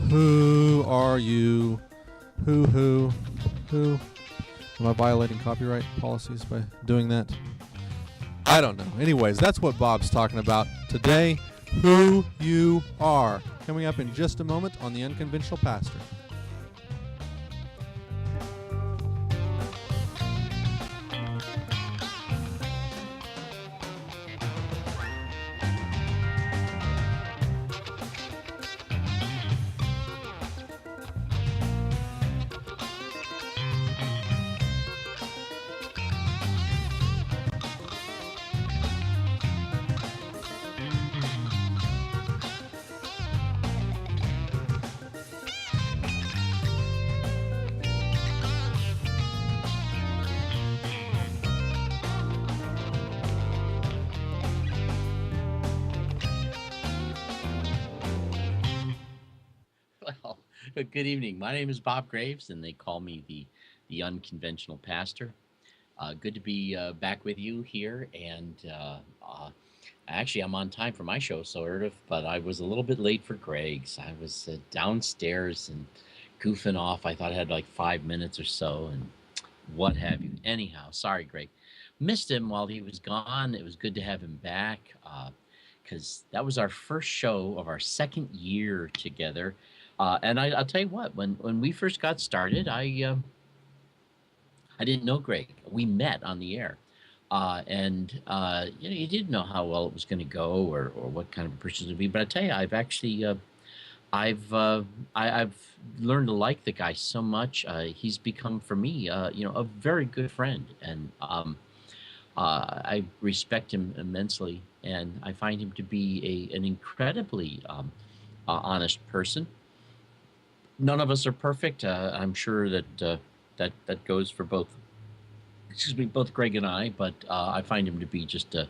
Who are you? Who? Am I violating copyright policies by doing that? I don't know. Anyways, that's what Bob's talking about today. Who you are. Coming up in just a moment on The Unconventional Pastor. Well, good evening. My name is Bob Greaves, and they call me the Unconventional Pastor. Good to be back with you here, and actually, I'm on time for my show, sort of, but I was a little bit late for Greg's. I was downstairs and goofing off. I thought I had like 5 minutes or so, and what have you. Anyhow, sorry, Greg. Missed him while he was gone. It was good to have him back because that was our first show of our second year together. And I'll tell you what, when we first got started, I didn't know Greg. We met on the air, and you didn't know how well it was going to go or what kind of a person to be. But I tell you, I've actually I've learned to like the guy so much. He's become for me, a very good friend, and I respect him immensely, and I find him to be an incredibly honest person. None of us are perfect. I'm sure that that goes for both. Excuse me, both Greg and I. But I find him to be just an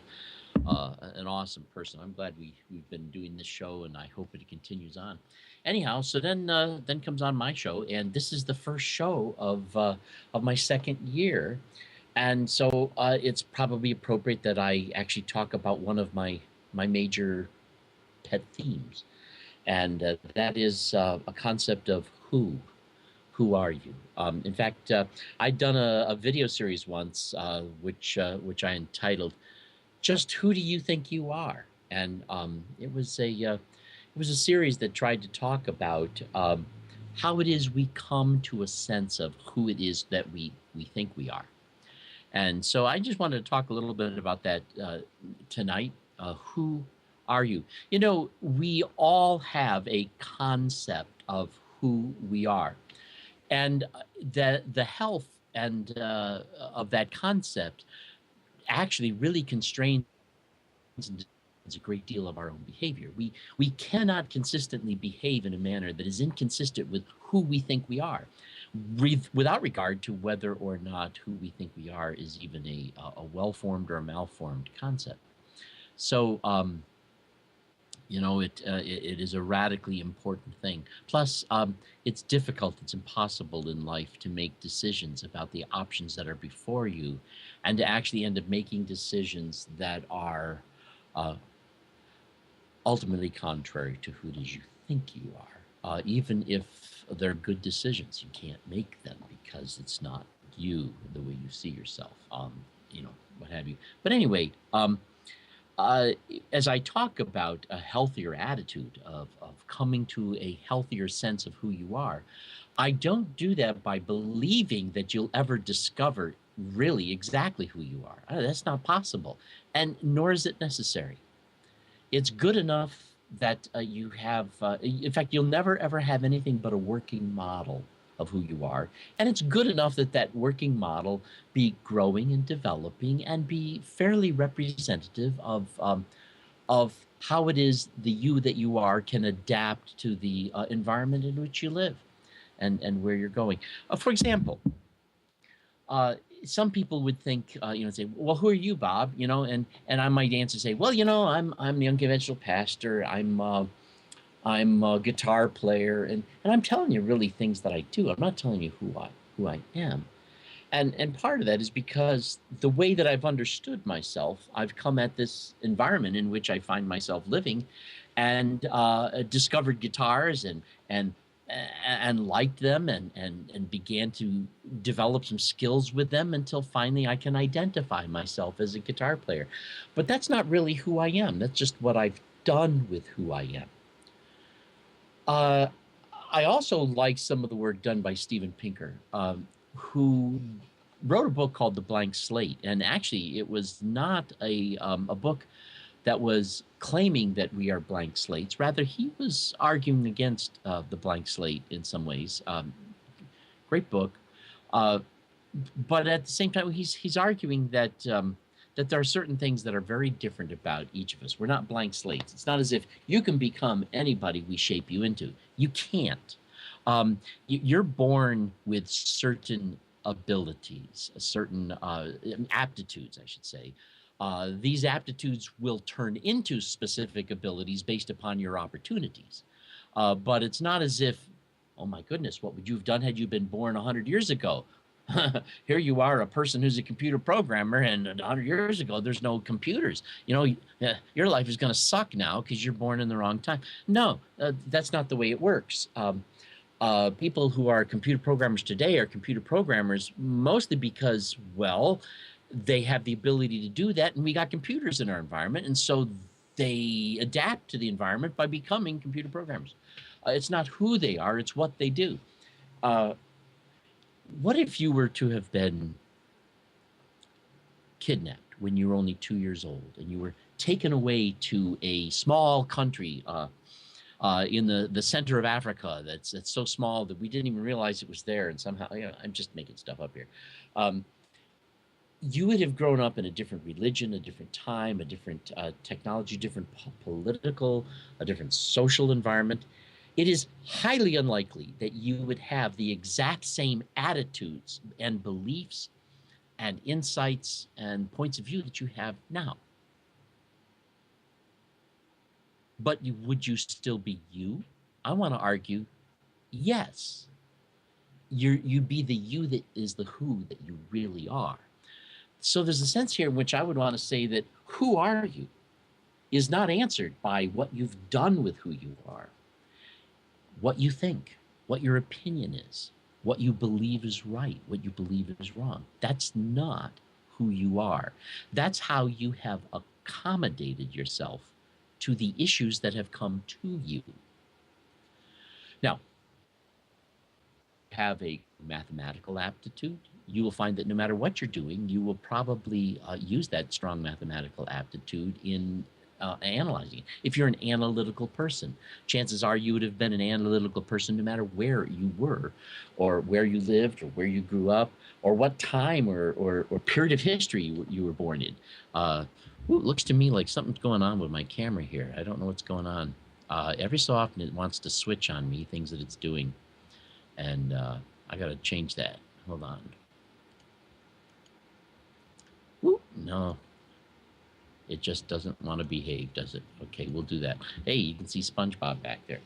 awesome person. I'm glad we've been doing this show, and I hope it continues on. Anyhow, so then comes on my show, and this is the first show of my second year, and so it's probably appropriate that I actually talk about one of my major pet themes, and that is a concept of who. Who are you? In fact, I'd done a video series once, which I entitled "Just Who Do You Think You Are?" And it was a series that tried to talk about how it is we come to a sense of who it is that we think we are. And so I just wanted to talk a little bit about that tonight. Who are you? We all have a concept of who we are, and the health and of that concept actually really constrains a great deal of our own behavior. We cannot consistently behave in a manner that is inconsistent with who we think we are, without regard to whether or not who we think we are is even a well-formed or a malformed concept. So it is a radically important thing. Plus, it's difficult, it's impossible in life to make decisions about the options that are before you and to actually end up making decisions that are ultimately contrary to who it is you think you are. Even if they're good decisions, you can't make them because it's not you, the way you see yourself, what have you. But anyway, as I talk about a healthier attitude of coming to a healthier sense of who you are, I don't do that by believing that you'll ever discover really exactly who you are. That's not possible, and nor is it necessary. It's good enough that you have, in fact, you'll never ever have anything but a working model of who you are. And it's good enough that that working model be growing and developing and be fairly representative of how it is the you that you are can adapt to the environment in which you live and where you're going. For example, some people would think, say, well, who are you, Bob? And I might answer, say, well, I'm the Unconventional Pastor. I'm a guitar player, and I'm telling you really things that I do. I'm not telling you who I am. And part of that is because the way that I've understood myself, I've come at this environment in which I find myself living, and discovered guitars and and liked them and began to develop some skills with them until finally I can identify myself as a guitar player. But that's not really who I am. That's just what I've done with who I am. Uh, I also like some of the work done by Steven Pinker, who wrote a book called The Blank Slate. And actually, it was not a book that was claiming that we are blank slates. Rather, he was arguing against the blank slate in some ways. Great book. Uh, but at the same time, he's arguing that that there are certain things that are very different about each of us. We're not blank slates. It's not as if you can become anybody we shape you into. You can't. You're born with certain abilities, certain aptitudes, I should say. These aptitudes will turn into specific abilities based upon your opportunities. But it's not as if, oh my goodness, what would you have done had you been born 100 years ago? Here you are, a person who's a computer programmer, and 100 years ago there's no computers. Your life is going to suck now because you're born in the wrong time. No, that's not the way it works. People who are computer programmers today are computer programmers mostly because, well, they have the ability to do that, and we got computers in our environment, and so they adapt to the environment by becoming computer programmers. It's not who they are, it's what they do. Uh, what if you were to have been kidnapped when you were only 2 years old and you were taken away to a small country in the center of Africa that's so small that we didn't even realize it was there, and somehow, I'm just making stuff up here. Um, you would have grown up in a different religion, a different time, a different technology, different political, a different social environment. It is highly unlikely that you would have the exact same attitudes and beliefs and insights and points of view that you have now. But would you still be you? I want to argue yes. You'd be the you that is the who that you really are. So there's a sense here in which I would want to say that who are you is not answered by what you've done with who you are, what you think, what your opinion is, what you believe is right, what you believe is wrong. That's not who you are. That's how you have accommodated yourself to the issues that have come to you. Now, have a mathematical aptitude, you will find that no matter what you're doing, you will probably use that strong mathematical aptitude in analyzing. If you're an analytical person, chances are you would have been an analytical person no matter where you were, or where you lived, or where you grew up, or what time or period of history you were born in. Ooh, it looks to me like something's going on with my camera here. I don't know what's going on. Every so often it wants to switch on me, things that it's doing. And I got to change that. Hold on. Whoop, no, it just doesn't want to behave, does it? Okay, we'll do that. Hey, you can see SpongeBob back there.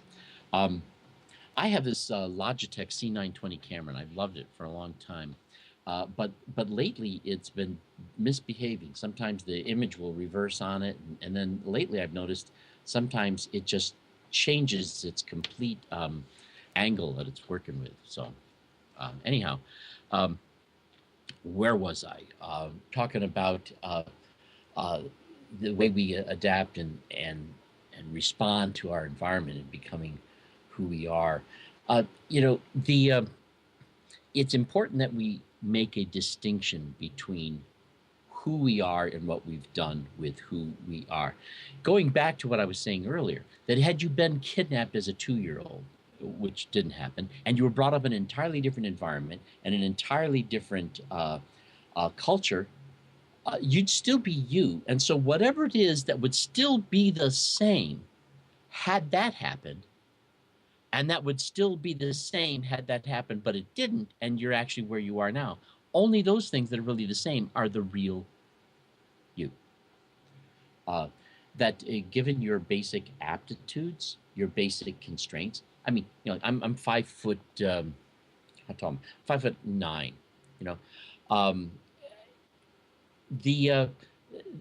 I have this Logitech C920 camera, and I've loved it for a long time. But lately it's been misbehaving. Sometimes the image will reverse on it, and then lately I've noticed sometimes it just changes its complete angle that it's working with. So anyhow, where was I? Talking about the way we adapt and respond to our environment and becoming who we are. It's important that we make a distinction between who we are and what we've done with who we are. Going back to what I was saying earlier, that had you been kidnapped as a 2-year-old, which didn't happen, and you were brought up in an entirely different environment and an entirely different culture, you'd still be you. And so whatever it is that would still be the same had that happened, and that would still be the same had that happened, but it didn't, and you're actually where you are now. Only those things that are really the same are the real you. That given your basic aptitudes, your basic constraints. I mean, I'm 5 foot. How tall? 5'9", You know, um, the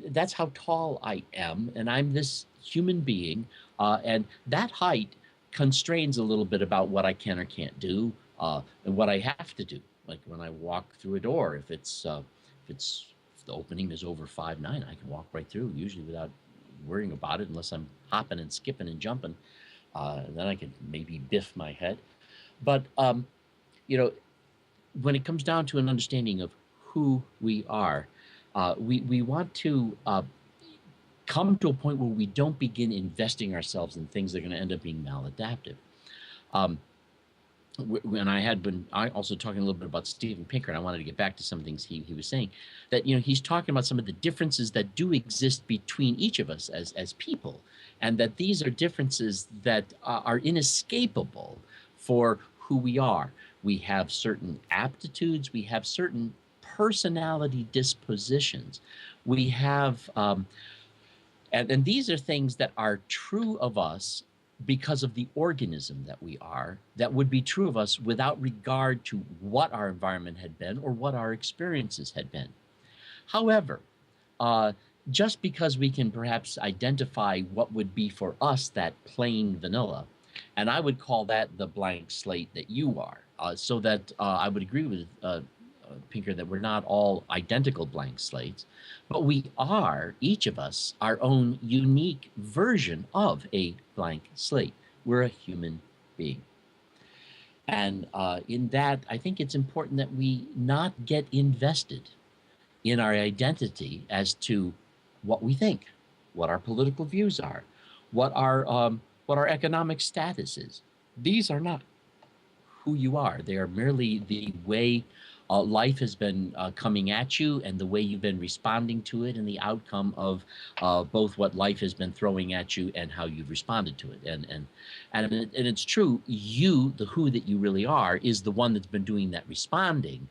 that's how tall I am, and I'm this human being, and that height constrains a little bit about what I can or can't do, and what I have to do. Like when I walk through a door, if the opening is over 5'9", I can walk right through, usually without worrying about it, unless I'm hopping and skipping and jumping. And then I could maybe biff my head. But you know, when it comes down to an understanding of who we are, we want to come to a point where we don't begin investing ourselves in things that are going to end up being maladaptive. Um, when I had been, I also talking a little bit about Steven Pinker, and I wanted to get back to some things he was saying, that he's talking about some of the differences that do exist between each of us as people, and that these are differences that are inescapable for who we are. We have certain aptitudes, we have certain personality dispositions, we have and these are things that are true of us because of the organism that we are, that would be true of us without regard to what our environment had been or what our experiences had been. However, uh, just because we can perhaps identify what would be for us that plain vanilla, and I would call that the blank slate that you are, so that I would agree with Pinker, that we're not all identical blank slates, but we are, each of us, our own unique version of a blank slate. We're a human being. And in that, I think it's important that we not get invested in our identity as to what we think, what our political views are, what our economic status is. These are not who you are. They are merely the way life has been coming at you, and the way you've been responding to it, and the outcome of both what life has been throwing at you and how you've responded to it. And it's true. You, the who that you really are, is the one that's been doing that responding.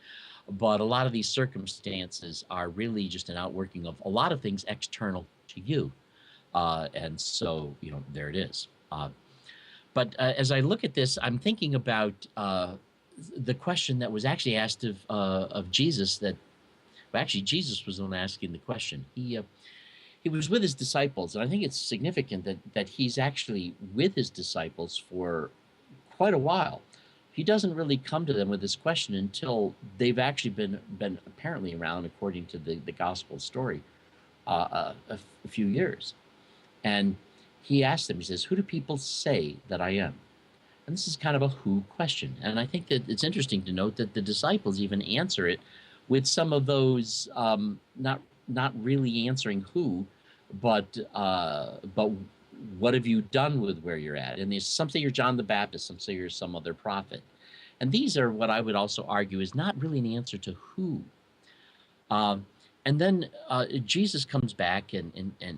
But a lot of these circumstances are really just an outworking of a lot of things external to you. And so, there it is. But as I look at this, I'm thinking about the question that was actually asked of Jesus. That well, actually Jesus was the one asking the question. He was with his disciples, and I think it's significant that he's actually with his disciples for quite a while. He doesn't really come to them with this question until they've actually been apparently around, according to the gospel story, a few years. And he asked them, he says, "Who do people say that I am?" And this is kind of a who question. And I think that it's interesting to note that the disciples even answer it with some of those not really answering who, but what have you done with where you're at? And there's some say you're John the Baptist, some say you're some other prophet. And these are what I would also argue is not really an answer to who. Um, and then Jesus comes back and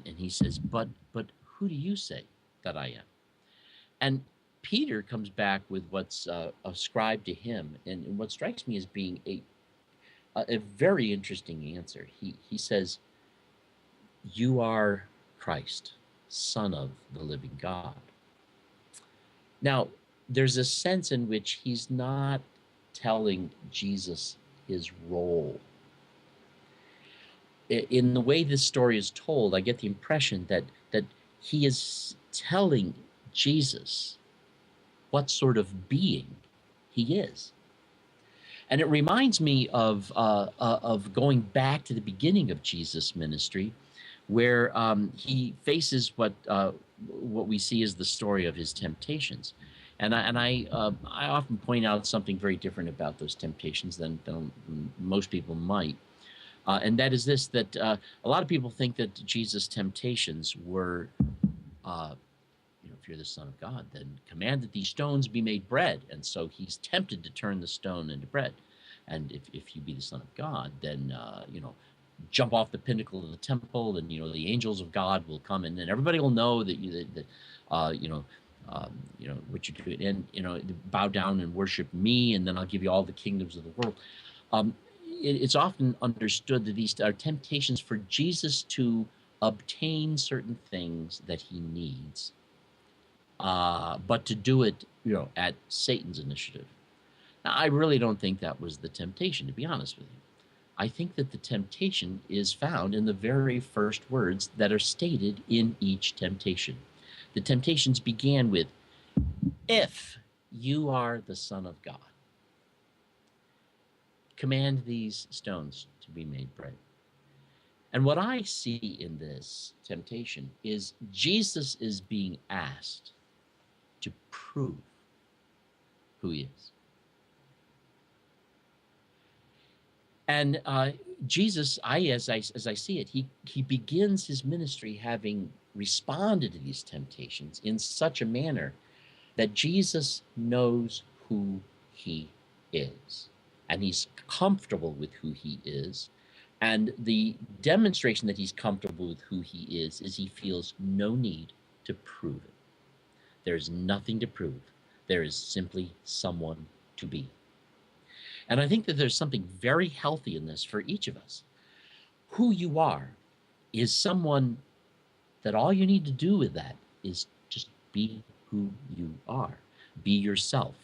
he says, but who do you say that I am? And Peter comes back with what's ascribed to him, and what strikes me as being a very interesting answer. He says, "You are Christ, Son of the living God." Now, there's a sense in which he's not telling Jesus his role. In the way this story is told, I get the impression that he is telling Jesus what sort of being he is. And it reminds me of going back to the beginning of Jesus' ministry, where he faces what we see as the story of his temptations. And I often point out something very different about those temptations than most people might. And that is this, that a lot of people think that Jesus' temptations were if you're the Son of God, then command that these stones be made bread. And so he's tempted to turn the stone into bread. And if you be the Son of God, then jump off the pinnacle of the temple, and the angels of God will come, and then everybody will know that what you're doing, and bow down and worship me, and then I'll give you all the kingdoms of the world. It's often understood that these are temptations for Jesus to obtain certain things that he needs, but to do it, at Satan's initiative. Now, I really don't think that was the temptation, to be honest with you. I think that the temptation is found in the very first words that are stated in each temptation. The temptations began with, if you are the Son of God, command these stones to be made bread. And what I see in this temptation is Jesus is being asked to prove who he is. And Jesus, as I see it, he begins his ministry having responded to these temptations in such a manner that Jesus knows who he is, and he's comfortable with who he is. And the demonstration that he's comfortable with who he is he feels no need to prove it. There's nothing to prove. There is simply someone to be. And I think that there's something very healthy in this for each of us. Who you are is someone that all you need to do with that is just be who you are, be yourself.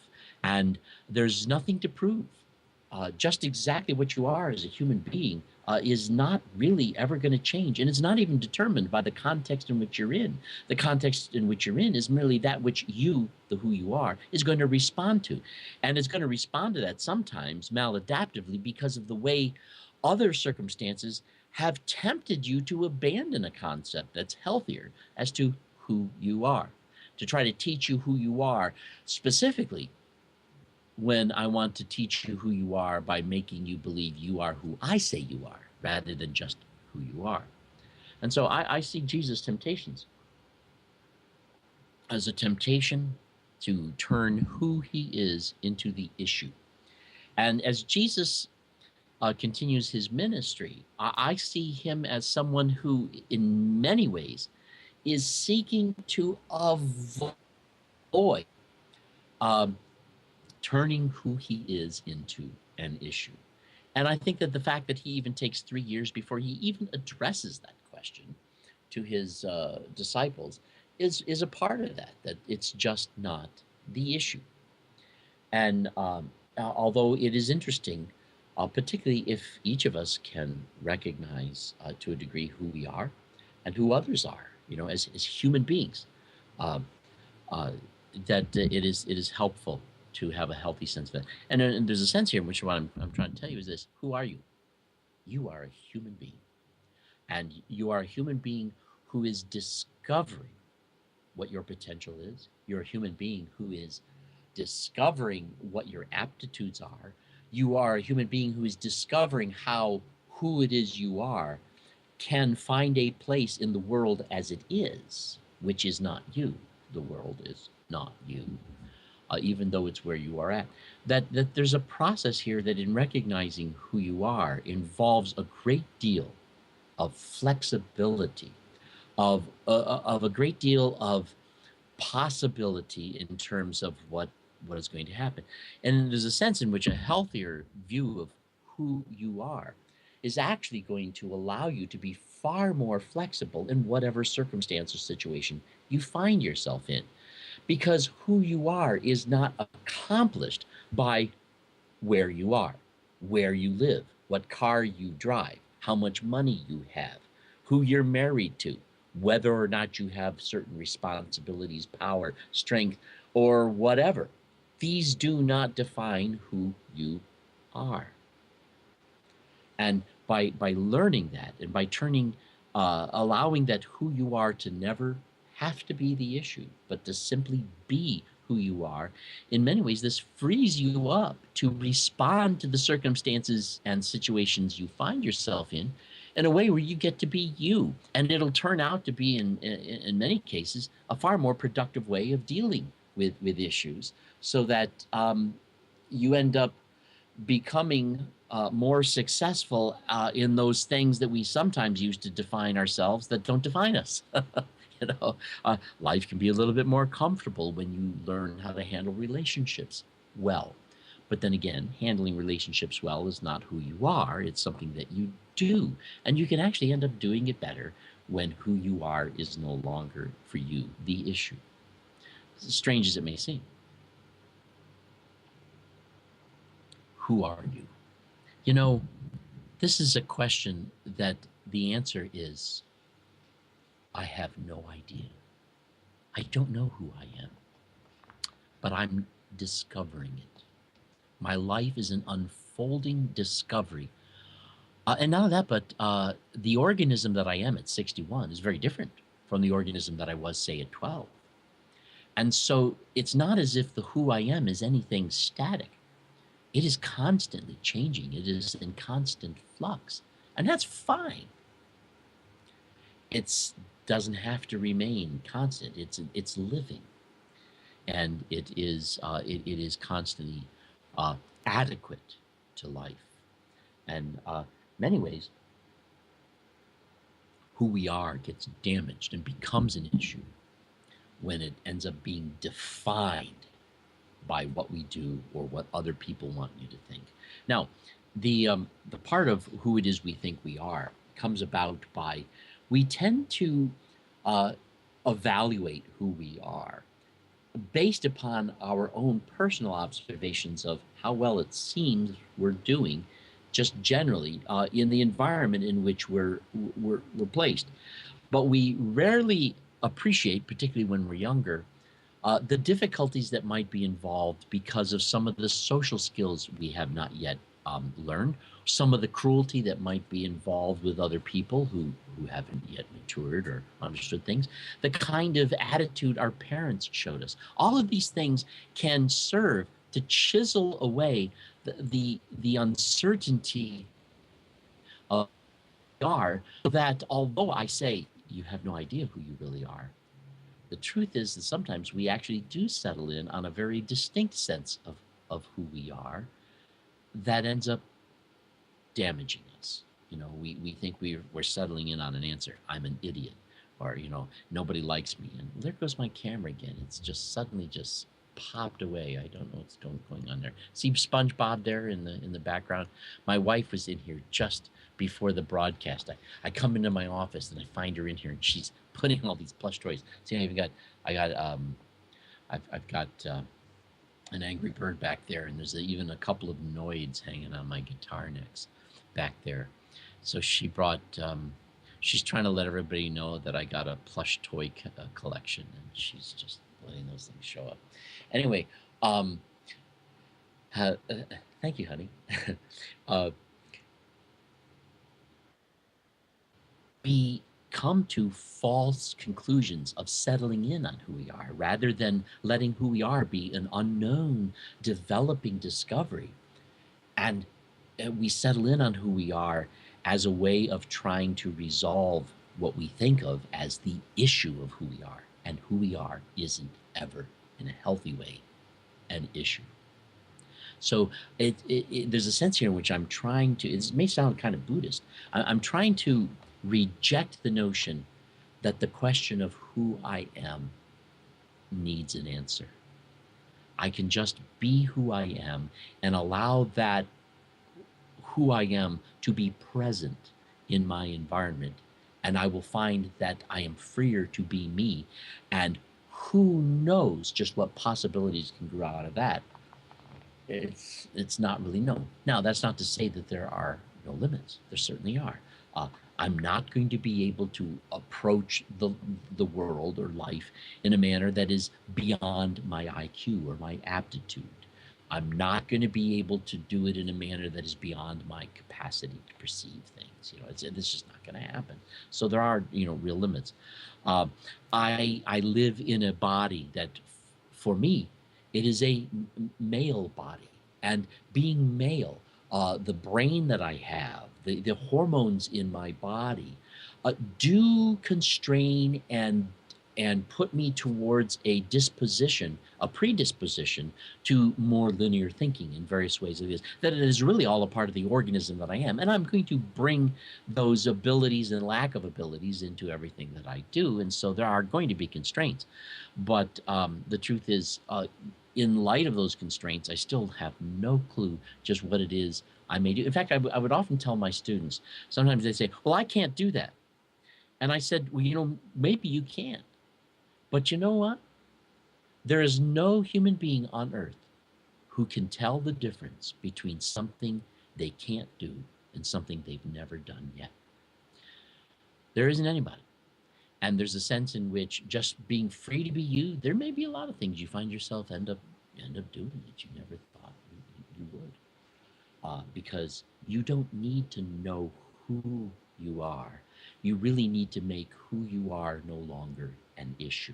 And there's nothing to prove. Just exactly what you are as a human being is not really ever going to change. And it's not even determined by the context in which you're in. The context in which you're in is merely that which you, the who you are, is going to respond to. And it's going to respond to that sometimes maladaptively because of the way other circumstances have tempted you to abandon a concept that's healthier as to who you are, to try to teach you who you are, specifically when I want to teach you who you are by making you believe you are who I say you are, rather than just who you are. And so I see Jesus' temptations as a temptation to turn who he is into the issue. And as Jesus continues his ministry, I see him as someone who, in many ways, is seeking to avoid um, turning who he is into an issue. And I think that the fact that he even takes 3 years before he even addresses that question to his disciples is a part of that, that it's just not the issue. And although it is interesting, particularly if each of us can recognize to a degree who we are and who others are, as human beings, um, uh, that it is helpful to have a healthy sense of that. And there's a sense here in which what I'm trying to tell you is this: who are you? You are a human being, and you are a human being who is discovering what your potential is. You're a human being who is discovering what your aptitudes are. You are a human being who is discovering how who it is you are can find a place in the world as it is, which is not you. The world is not you, even though it's where you are at. That there's a process here that, in recognizing who you are, involves a great deal of flexibility, of a great deal of possibility in terms of what is going to happen. And there's a sense in which a healthier view of who you are is actually going to allow you to be far more flexible in whatever circumstance or situation you find yourself in, because who you are is not accomplished by where you are, where you live, what car you drive, how much money you have, who you're married to, whether or not you have certain responsibilities, power, strength, or whatever. These do not define who you are. And by learning that, and by turning, allowing that who you are to never have to be the issue, but to simply be who you are, in many ways, this frees you up to respond to the circumstances and situations you find yourself in a way where you get to be you. And it'll turn out to be, in many cases, a far more productive way of dealing with issues, so that you end up becoming more successful in those things that we sometimes use to define ourselves that don't define us. Life can be a little bit more comfortable when you learn how to handle relationships well. But then again, handling relationships well is not who you are. It's something that you do. And you can actually end up doing it better when who you are is no longer, for you, the issue. As strange as it may seem. Who are you? You know, this is a question that the answer is I have no idea. I don't know who I am, but I'm discovering it. My life is an unfolding discovery. And not only that, but the organism that I am at 61 is very different from the organism that I was, say, at 12. And so it's not as if the who I am is anything static. It is constantly changing. It is in constant flux. And that's fine. It doesn't have to remain constant. It's living. And it is constantly uh, adequate to life. And many ways, who we are gets damaged and becomes an issue when it ends up being defined by what we do or what other people want you to think. Now, the part of who it is we think we are comes about by we tend to uh, evaluate who we are based upon our own personal observations of how well it seems we're doing just generally in the environment in which we're placed. But we rarely appreciate, particularly when we're younger, the difficulties that might be involved because of some of the social skills we have not yet learned, some of the cruelty that might be involved with other people who haven't yet matured or understood things, the kind of attitude our parents showed us. All of these things can serve to chisel away the uncertainty of who we are, so that although I say you have no idea who you really are, the truth is that sometimes we actually do settle in on a very distinct sense of who we are that ends up damaging us. We think we're settling in on an answer. I'm an idiot, or nobody likes me, and there goes my camera again. It's just suddenly just popped away. I don't know what's going on there. See SpongeBob there in the background. My wife was in here just before the broadcast. I come into my office and I find her in here, and she's putting all these plush toys. See, I've got an angry bird back there, and there's even a couple of Noids hanging on my guitar necks back there. So she brought. She's trying to let everybody know that I got a plush toy collection, and she's just letting those things show up. Anyway, thank you, honey. uh, we come to false conclusions of settling in on who we are rather than letting who we are be an unknown developing discovery. And we settle in on who we are as a way of trying to resolve what we think of as the issue of who we are. And who we are isn't ever, in a healthy way, an issue. So there's a sense here in which I'm trying to, it may sound kind of Buddhist, I'm trying to reject the notion that the question of who I am needs an answer. I can just be who I am and allow that who I am to be present in my environment, and I will find that I am freer to be me. And who knows just what possibilities can grow out of that? It's not really known. Now, that's not to say that there are no limits. There certainly are. I'm not going to be able to approach the world or life in a manner that is beyond my IQ or my aptitude. I'm not going to be able to do it in a manner that is beyond my capacity to perceive things. It's just not going to happen. So there are, real limits. I live in a body that, for me, it is a male body, and being male, the brain that I have, the hormones in my body, do constrain and put me towards a predisposition to more linear thinking in various ways. That it is really all a part of the organism that I am, and I'm going to bring those abilities and lack of abilities into everything that I do, and so there are going to be constraints. But the truth is, in light of those constraints, I still have no clue just what it is I may do. In fact, I would often tell my students, sometimes they say, well, I can't do that. And I said, well, maybe you can. But you know what? There is no human being on earth who can tell the difference between something they can't do and something they've never done yet. There isn't anybody. And there's a sense in which just being free to be you, there may be a lot of things you find yourself end up doing that you never thought you would. Because you don't need to know who you are. You really need to make who you are no longer an issue.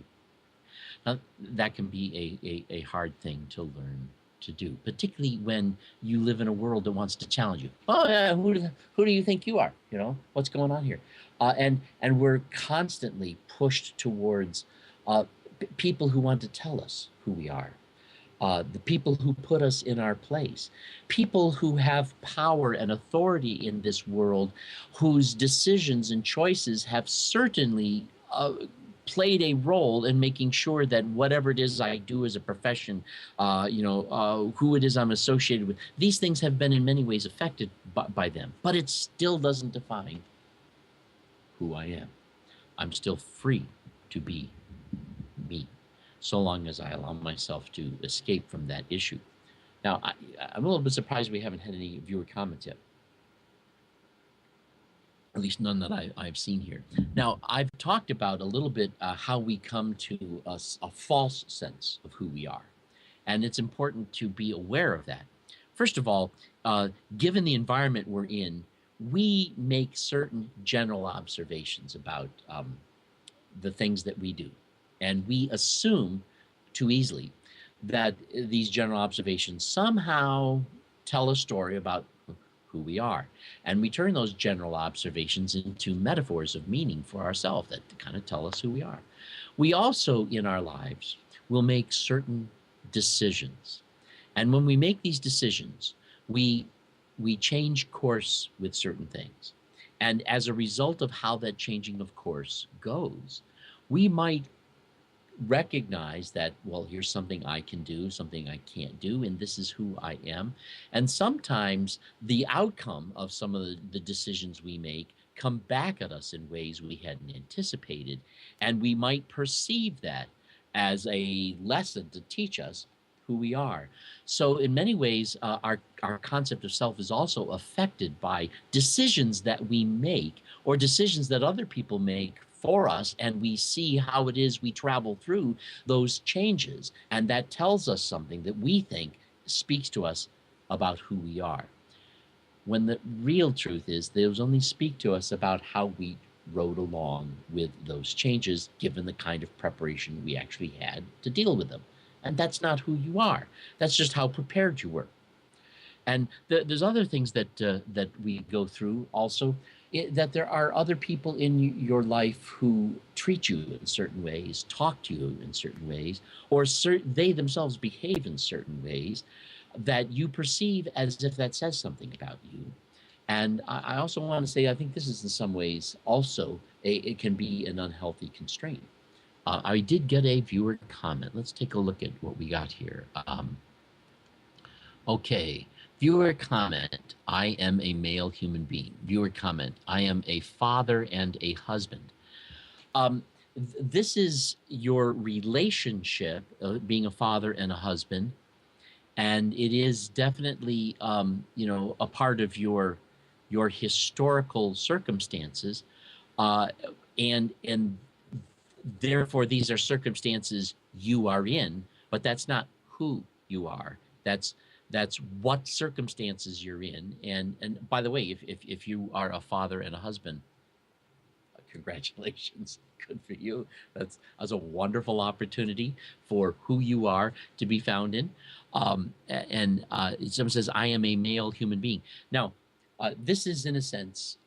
Now, that can be a hard thing to learn to do, particularly when you live in a world that wants to challenge you. Oh, yeah, who do you think you are? You know, what's going on here? And we're constantly pushed towards people who want to tell us who we are, the people who put us in our place, people who have power and authority in this world, whose decisions and choices have certainly played a role in making sure that whatever it is I do as a profession, who it is I'm associated with, these things have been in many ways affected by them. But it still doesn't define who I am. I'm still free to be me, so long as I allow myself to escape from that issue. Now, I'm a little bit surprised we haven't had any viewer comments yet. At least none that I've seen here. Now, I've talked about a little bit how we come to a false sense of who we are. And it's important to be aware of that. First of all, given the environment we're in, we make certain general observations about the things that we do. And we assume too easily that these general observations somehow tell a story about who we are. And we turn those general observations into metaphors of meaning for ourselves that kind of tell us who we are. We also, in our lives, will make certain decisions. And when we make these decisions, we change course with certain things. And as a result of how that changing of course goes, we might recognize that, well, here's something I can do, something I can't do, and this is who I am. And sometimes the outcome of some of the decisions we make come back at us in ways we hadn't anticipated. And we might perceive that as a lesson to teach us who we are. So in many ways, our concept of self is also affected by decisions that we make or decisions that other people make for us, and we see how it is we travel through those changes, and that tells us something that we think speaks to us about who we are, when the real truth is those only speak to us about how we rode along with those changes, given the kind of preparation we actually had to deal with them. And that's not who you are. That's just how prepared you were. And there's other things that we go through also, that there are other people in your life who treat you in certain ways, talk to you in certain ways, or they themselves behave in certain ways that you perceive as if that says something about you. And I also want to say, I think this is in some ways also, it can be an unhealthy constraint. I did get a viewer comment. Let's take a look at what we got here. Okay. Viewer comment, I am a male human being. Viewer comment, I am a father and a husband. This is your relationship, being a father and a husband, and it is definitely, a part of your historical circumstances, and therefore these are circumstances you are in, but that's not who you are. That's what circumstances you're in. And by the way, if you are a father and a husband, congratulations, good for you. That's a wonderful opportunity for who you are to be found in. Someone says, I am a male human being. Now, this is in a sense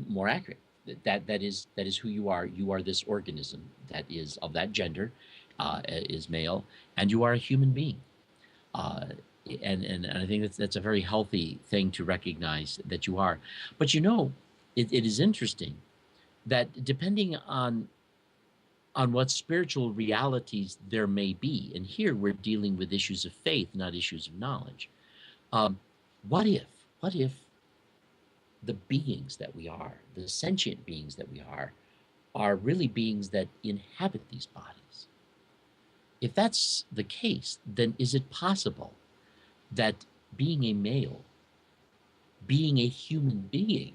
more accurate. That is who you are. You are this organism that is of that gender, is male, and you are a human being. And I think that's a very healthy thing to recognize that you are. But it is interesting that depending on what spiritual realities there may be, and here we're dealing with issues of faith, not issues of knowledge. What if the beings that we are, the sentient beings that we are really beings that inhabit these bodies? If that's the case, then is it possible that being a male, being a human being,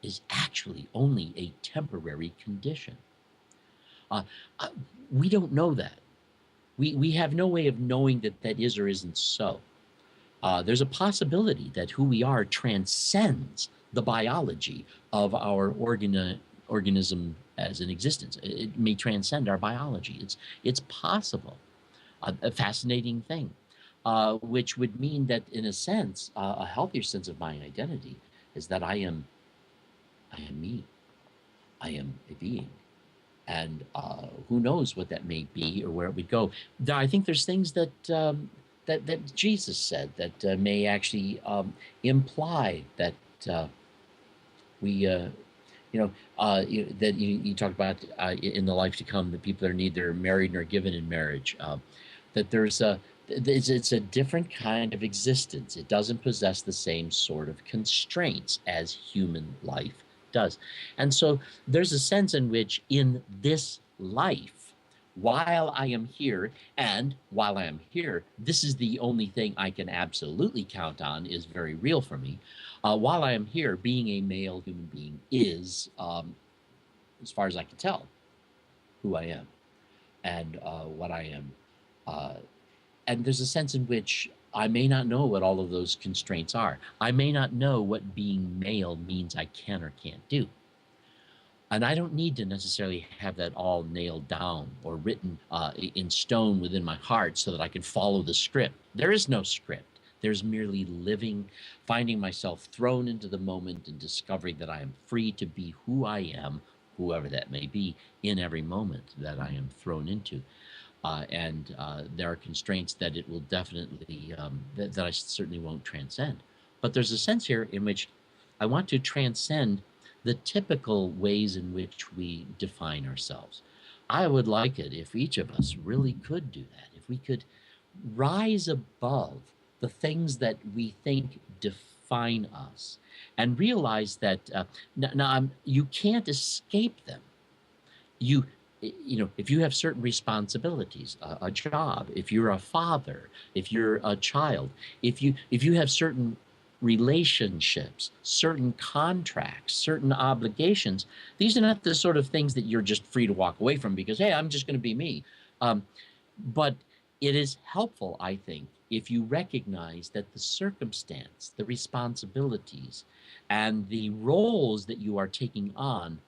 is actually only a temporary condition. Uh, uh, we don't know that. We have no way of knowing that that is or isn't so. There's a possibility that who we are transcends the biology of our organism as an existence. It may transcend our biology. It's possible, a fascinating thing, which would mean that, in a sense, a healthier sense of my identity is that I am me. I am a being, and who knows what that may be or where it would go. I think there's things that that Jesus said that may actually imply that we, that you talked about in the life to come, the people that are neither married nor given in marriage, that it's a different kind of existence. It doesn't possess the same sort of constraints as human life does. And so there's a sense in which, in this life, while I am here, and while I am here, this is the only thing I can absolutely count on is very real for me. While I am here, being a male human being is, as far as I can tell, who I am and what I am. Uh, and there's a sense in which I may not know what all of those constraints are. I may not know what being male means I can or can't do. And I don't need to necessarily have that all nailed down or written in stone within my heart so that I can follow the script. There is no script. There's merely living, finding myself thrown into the moment and discovering that I am free to be who I am, whoever that may be, in every moment that I am thrown into. And there are constraints that it will definitely, that I certainly won't transcend. But there's a sense here in which I want to transcend the typical ways in which we define ourselves. I would like it if each of us really could do that, if we could rise above the things that we think define us and realize that you can't escape them. If you have certain responsibilities, a job, if you're a father, if you're a child, if you have certain relationships, certain contracts, certain obligations, these are not the sort of things that you're just free to walk away from because, hey, I'm just going to be me. But it is helpful, I think, if you recognize that the circumstance, the responsibilities, and the roles that you are taking on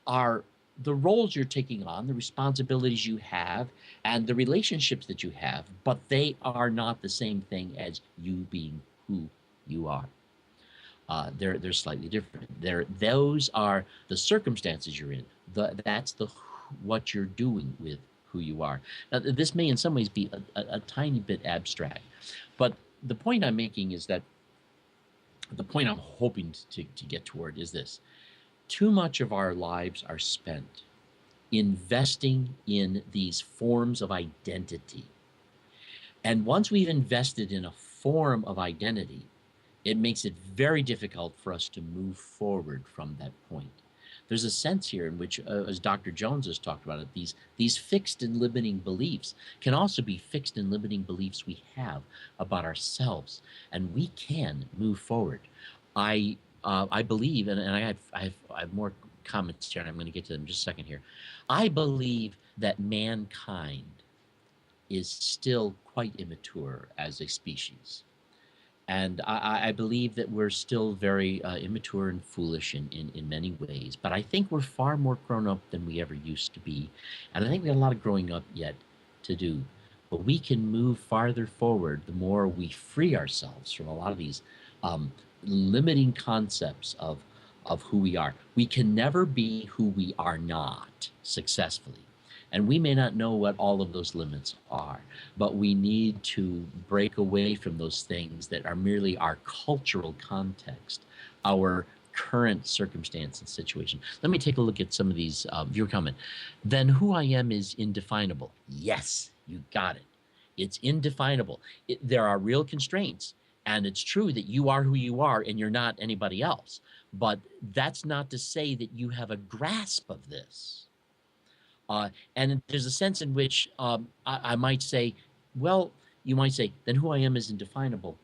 are the roles you're taking on, the responsibilities you have, and the relationships that you have, but they are not the same thing as you being who you are. They're slightly different. Those are the circumstances you're in. That's what you're doing with who you are. Now, this may in some ways be a tiny bit abstract, but the point I'm making is that the point I'm hoping to get toward is this: too much of our lives are spent investing in these forms of identity. And once we've invested in a form of identity, it makes it very difficult for us to move forward from that point. There's a sense here in which, as Dr. Jones has talked about it, these fixed and limiting beliefs can also be fixed and limiting beliefs we have about ourselves, and we can move forward. I believe, and I have more comments here, and I'm going to get to them in just a second here. I believe that mankind is still quite immature as a species. And I believe that we're still very immature and foolish in many ways. But I think we're far more grown up than we ever used to be. And I think we got a lot of growing up yet to do. But we can move farther forward the more we free ourselves from a lot of these um, limiting concepts of who we are. We can never be who we are not successfully. And we may not know what all of those limits are, but we need to break away from those things that are merely our cultural context, our current circumstance and situation. Let me take a look at some of these viewer comment. Then who I am is indefinable. Yes, you got it. It's indefinable. There are real constraints. And it's true that you are who you are and you're not anybody else. But that's not to say that you have a grasp of this. And there's a sense in which I might say, well, You might say, then who I am is indefinable.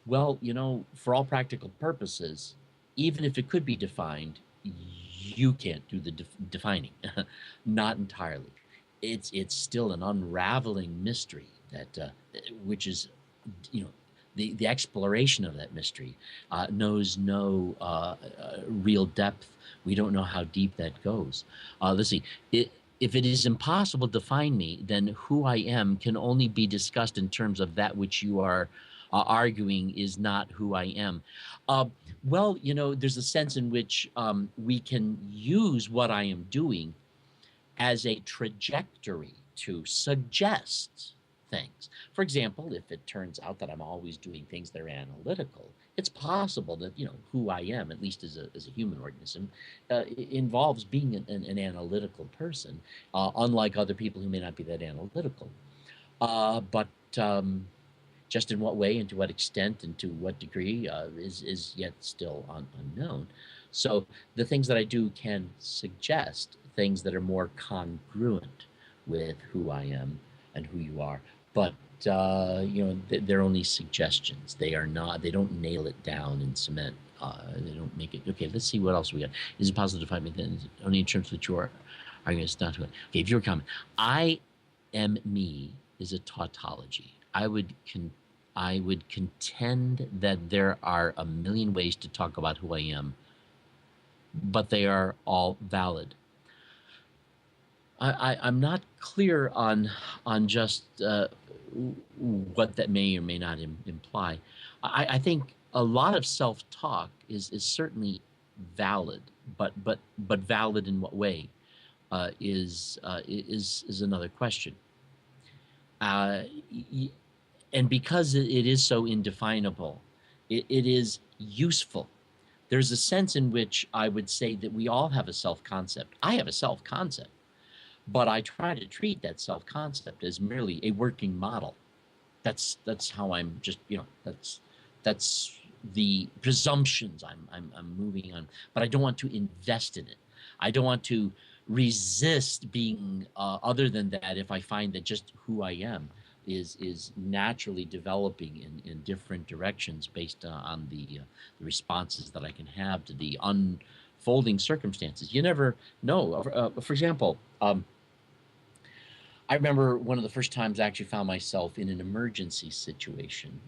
Well, for all practical purposes, even if it could be defined, you can't do the defining. Not entirely. It's still an unraveling mystery that which is, you know, the exploration of that mystery knows no real depth. We don't know how deep that goes. Let's see. If it is impossible to define me, then who I am can only be discussed in terms of that which you are arguing is not who I am. Uh, well, there's a sense in which we can use what I am doing as a trajectory to suggest things. For example, if it turns out that I'm always doing things that are analytical, it's possible that who I am, at least as a human organism, involves being an analytical person, unlike other people who may not be that analytical. But just in what way and to what extent and to what degree is yet still unknown. So the things that I do can suggest things that are more congruent with who I am and who you are. But they're only suggestions. They are not. They don't nail it down in cement. They don't make it. Okay, let's see what else we got. Is it possible to find me then only in terms of which you are going to not to it? Okay, if you're comment, I am me is a tautology. I would contend that there are a million ways to talk about who I am, but they are all valid. I'm not clear on just what that may or may not imply. I think a lot of self-talk is certainly valid, but valid in what way is another question. Uh, and because it is so indefinable, it is useful. There's a sense in which I would say that we all have a self-concept. I have a self-concept, but I try to treat that self-concept as merely a working model. That's how I'm just that's the presumptions I'm moving on, but I don't want to invest in it. I don't want to resist being other than that if I find that just who I am is naturally developing in different directions based on the responses that I can have to the unfolding circumstances. You never know. For example, I remember one of the first times I actually found myself in an emergency situation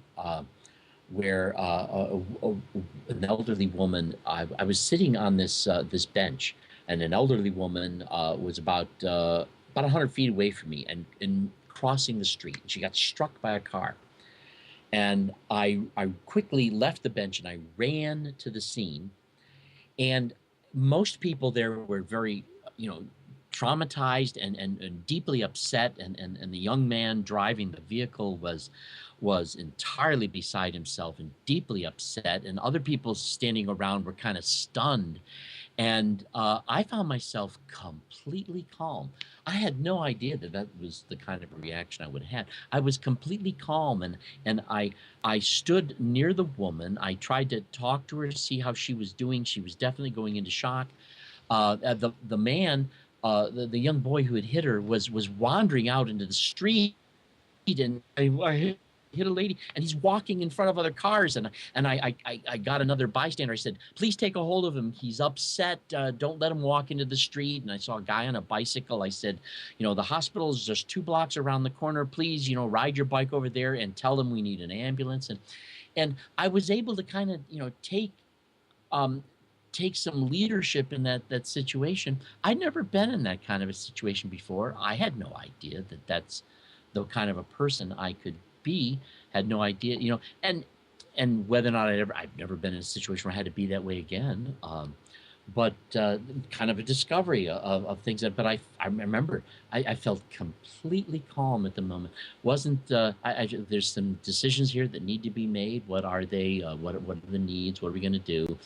where an elderly woman. I was sitting on this bench, and an elderly woman was about 100 feet away from me and crossing the street. She got struck by a car, and I quickly left the bench and I ran to the scene. And most people there were very, traumatized and deeply upset. And the young man driving the vehicle was entirely beside himself and deeply upset. And other people standing around were kind of stunned. And I found myself completely calm. I had no idea that was the kind of reaction I would have had. I was completely calm, and I stood near the woman. I tried to talk to her to see how she was doing. She was definitely going into shock. The man, the young boy who had hit her, was wandering out into the street, and I hit a lady, and he's walking in front of other cars, and I got another bystander. I said, please take a hold of him. He's upset. Don't let him walk into the street. And I saw a guy on a bicycle. I said, the hospital is just 2 blocks around the corner. Please, ride your bike over there and tell them we need an ambulance. And I was able to kind of take some leadership in that situation. I'd never been in that kind of a situation before. I had no idea that that's the kind of a person I could be. Had no idea, and whether or not I've never been in a situation where I had to be that way again. But kind of a discovery of things but I remember I felt completely calm at the moment. Wasn't there's some decisions here that need to be made. What are they? What are the needs? What are we going to do?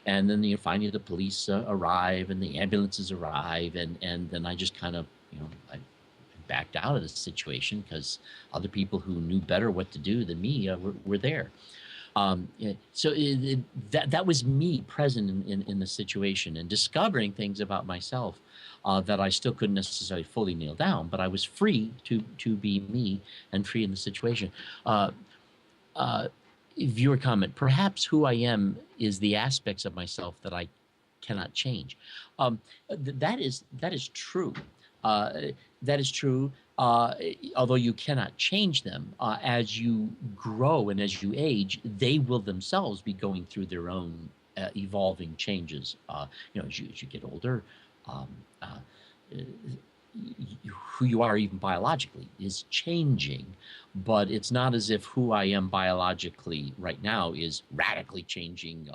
And then finally the police arrive and the ambulances arrive, and then I just kind of I backed out of the situation because other people who knew better what to do than me were there. So that was me present in the situation and discovering things about myself that I still couldn't necessarily fully nail down, but I was free to be me and free in the situation. Uh, uh, Viewer comment: perhaps who I am is the aspects of myself that I cannot change. That is true. Uh, that is true. Although you cannot change them, as you grow and as you age, they will themselves be going through their own evolving changes. As you get older, um, uh, who you are even biologically is changing, but it's not as if who I am biologically right now is radically changing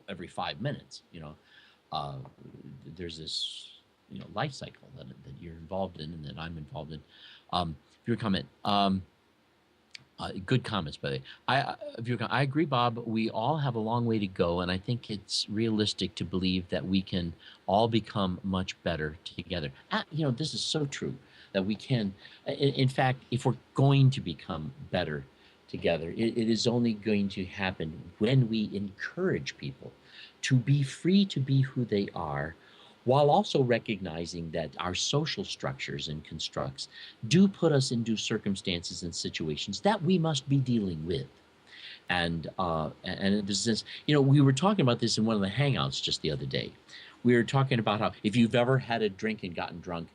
every 5 minutes. Uh, there's this life cycle that you're involved in and that I'm involved in. Your comment. Good comments, by the way. I agree, Bob. We all have a long way to go, and I think it's realistic to believe that we can all become much better together. This is so true that we can. In fact, if we're going to become better together, it is only going to happen when we encourage people to be free to be who they are, while also recognizing that our social structures and constructs do put us into circumstances and situations that we must be dealing with. And there's this, we were talking about this in one of the hangouts just the other day. We were talking about how if you've ever had a drink and gotten drunk,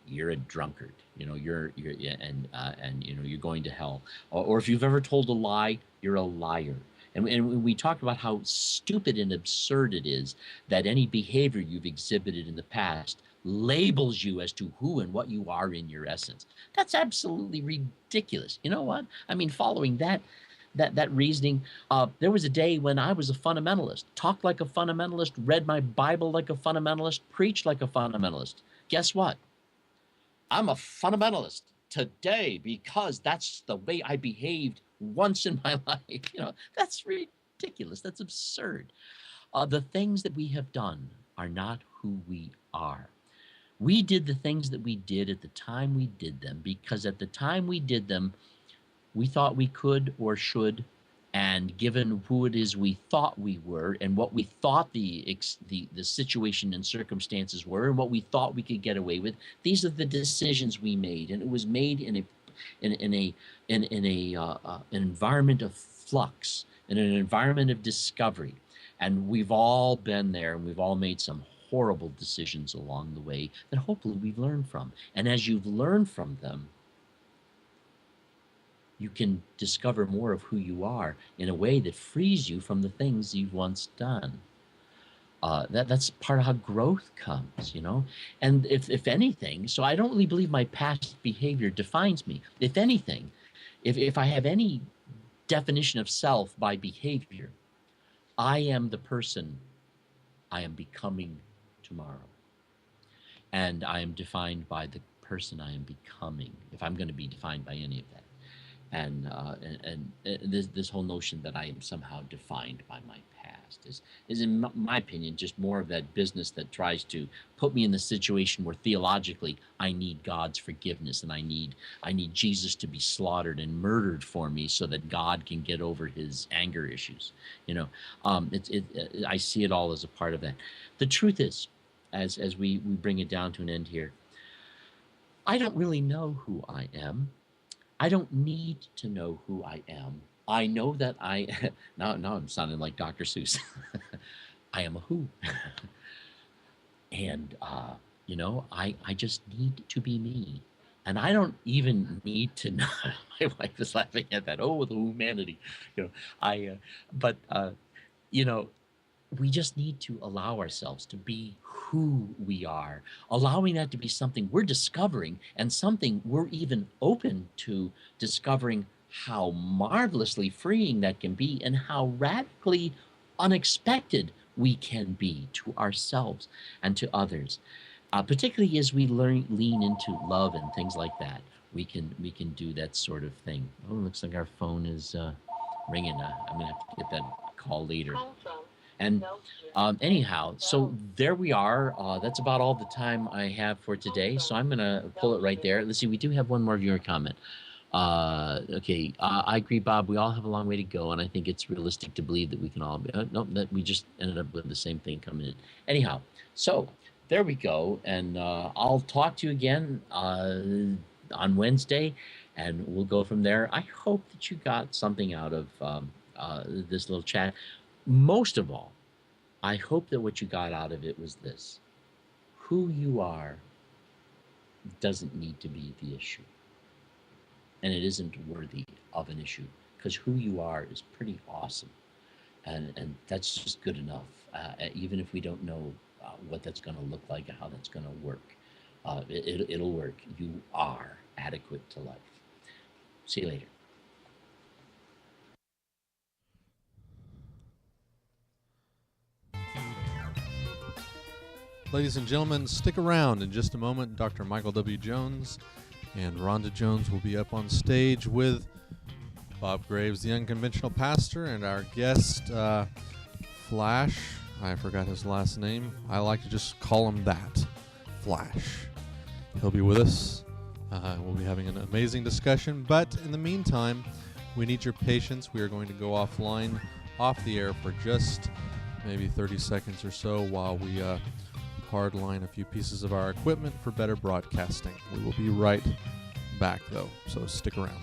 you're a drunkard. You're yeah, and you're going to hell. Or if you've ever told a lie, you're a liar. And we talked about how stupid and absurd it is that any behavior you've exhibited in the past labels you as to who and what you are in your essence. That's absolutely ridiculous. You know what? I mean, following that reasoning, there was a day when I was a fundamentalist, talked like a fundamentalist, read my Bible like a fundamentalist, preached like a fundamentalist. Guess what? I'm a fundamentalist today because that's the way I behaved once in my life. That's ridiculous. That's absurd. The things that we have done are not who we are. We did the things that we did at the time we did them because at the time we did them, we thought we could or should, and given who it is we thought we were and what we thought the situation and circumstances were and what we thought we could get away with, these are the decisions we made, and it was made in an environment of flux, in an environment of discovery, and we've all been there, and we've all made some horrible decisions along the way that hopefully we've learned from, and as you've learned from them, you can discover more of who you are in a way that frees you from the things you've once done. That's part of how growth comes, And if anything, so I don't really believe my past behavior defines me. If anything, if I have any definition of self by behavior, I am the person I am becoming tomorrow. And I am defined by the person I am becoming, if I'm going to be defined by any of that. And this whole notion that I am somehow defined by my past is in my opinion just more of that business that tries to put me in the situation where theologically I need God's forgiveness and I need Jesus to be slaughtered and murdered for me so that God can get over his anger issues. I see it all as a part of that. The truth is, as we bring it down to an end here, I don't really know who I am. I don't need to know who I am. I know that now I'm sounding like Dr. Seuss. I am a who. And, I just need to be me. And I don't even need to know. My wife is laughing at that. Oh, the humanity. But we just need to allow ourselves to be who we are, allowing that to be something we're discovering and something we're even open to discovering how marvelously freeing that can be and how radically unexpected we can be to ourselves and to others. Particularly as we lean into love and things like that, we can do that sort of thing. Oh, looks like our phone is ringing. I'm gonna have to get that call later. And anyhow, so there we are. That's about all the time I have for today. So I'm going to pull it right there. Let's see, we do have one more viewer comment. Okay, I agree, Bob. We all have a long way to go, and I think it's realistic to believe that we can all be. No, that we just ended up with the same thing coming in. Anyhow, so there we go, and I'll talk to you again on Wednesday, and we'll go from there. I hope that you got something out of this little chat. Most of all, I hope that what you got out of it was this: who you are doesn't need to be the issue, and it isn't worthy of an issue, because who you are is pretty awesome, and that's just good enough. Even if we don't know what that's going to look like and how that's going to work, it'll work. You are adequate to life. See you later. Ladies and gentlemen, stick around. In just a moment, Dr. Michael W. Jones and Rhonda Jones will be up on stage with Bob Greaves, the Unconventional Pastor, and our guest, Flash. I forgot his last name. I like to just call him that, Flash. He'll be with us. We'll be having an amazing discussion. But in the meantime, we need your patience. We are going to go offline, off the air for just maybe 30 seconds or so while we hardline a few pieces of our equipment for better broadcasting. We will be right back, though, so stick around.